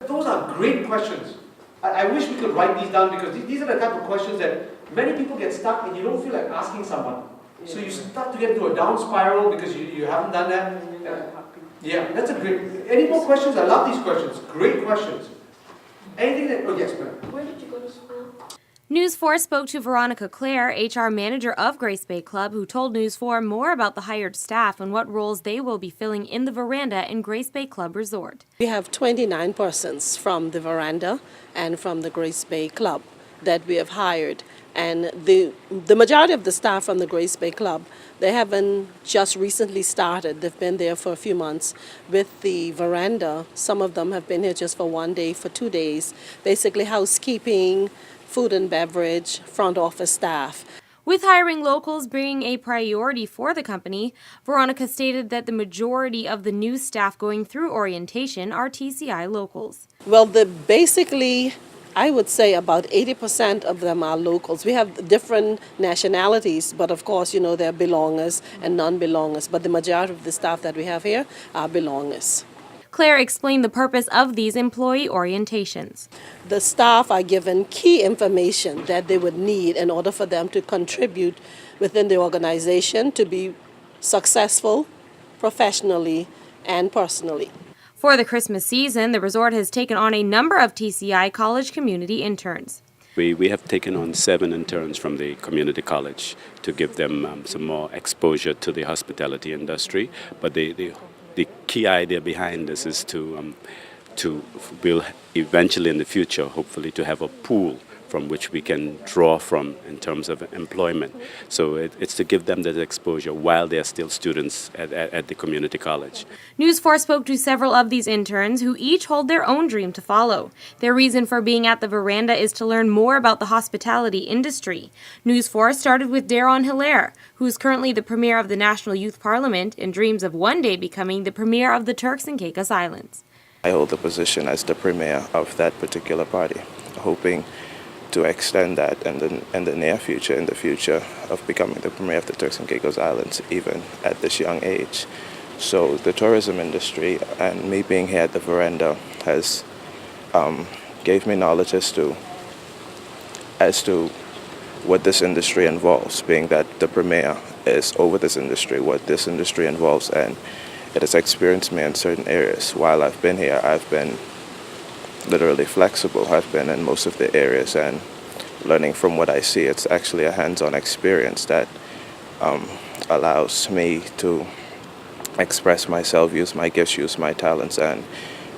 Those are great questions. I wish we could write these down because these are the type of questions that many people get stuck and you don't feel like asking someone. So you start to get into a down spiral because you haven't done that. Yeah, that's a great. Any more questions? I love these questions. Great questions. Anything that? Oh yes, ma'am. Where did you go to school? News 4 spoke to Veronica Clare, HR manager of Grace Bay Club, who told News 4 more about the hired staff and what roles they will be filling in the Veranda and Grace Bay Club Resort. We have 29 persons from the Veranda and from the Grace Bay Club that we have hired. And the majority of the staff from the Grace Bay Club, they haven't just recently started. They've been there for a few months. With the Veranda, some of them have been here just for 1 day, for 2 days. Basically housekeeping, food and beverage, front office staff. With hiring locals being a priority for the company, Veronica stated that the majority of the new staff going through orientation are TCI locals. Well, basically, I would say about 80% of them are locals. We have different nationalities, but of course, you know, there are belongers and non-belongers. But the majority of the staff that we have here are belongers. Claire explained the purpose of these employee orientations. The staff are given key information that they would need in order for them to contribute within the organization to be successful professionally and personally. For the Christmas season, the resort has taken on a number of TCI college community interns. We have taken on 7 interns from the community college to give them some more exposure to the hospitality industry. But the key idea behind this is to build eventually in the future, hopefully, to have a pool from which we can draw from in terms of employment. So it's to give them that exposure while they're still students at the community college. News 4 spoke to several of these interns who each hold their own dream to follow. Their reason for being at the Veranda is to learn more about the hospitality industry. News 4 started with Daron Hilaire, who is currently the premier of the National Youth Parliament and dreams of one day becoming the premier of the Turks and Caicos Islands. I hold the position as the premier of that particular party, hoping to extend that in the near future, in the future of becoming the premier of the Turks and Caicos Islands, even at this young age. So the tourism industry and me being here at the Veranda has gave me knowledge as to what this industry involves, being that the premier is over this industry, what this industry involves, and it has experienced me in certain areas. While I've been here, I've been literally flexible. I've been in most of the areas and learning from what I see. It's actually a hands-on experience that allows me to express myself, use my gifts, use my talents, and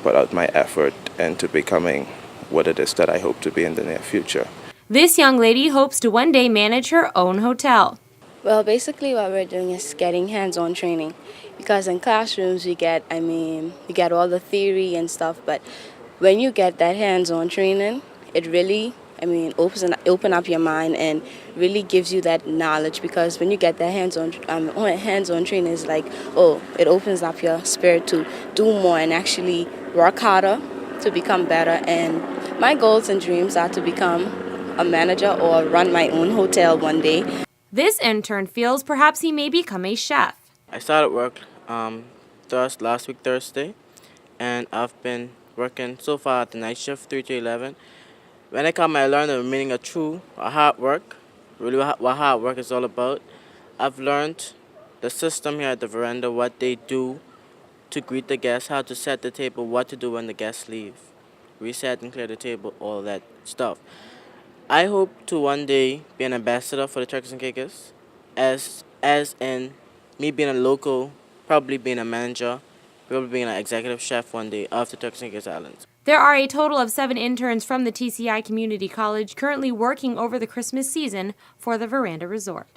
put out my effort into becoming what it is that I hope to be in the near future. This young lady hopes to one day manage her own hotel. Well, basically what we're doing is getting hands-on training, because in classrooms we get all the theory and stuff, but when you get that hands-on training, it really, open up your mind and really gives you that knowledge. Because when you get that hands-on training, it's like, it opens up your spirit to do more and actually work harder to become better. And my goals and dreams are to become a manager or run my own hotel one day. This intern feels perhaps he may become a chef. I started work last week Thursday, and I've been working so far at the night shift 3 to 11. When I come, I learned the meaning of hard work, really what hard work is all about. I've learned the system here at the Veranda, what they do to greet the guests, how to set the table, what to do when the guests leave, reset and clear the table, all that stuff. I hope to one day be an ambassador for the Turks and Caicos, as in me being a local, probably being a manager, probably being an executive chef one day of the Turks and Caicos Islands. There are a total of 7 interns from the TCI Community College currently working over the Christmas season for the Veranda Resort.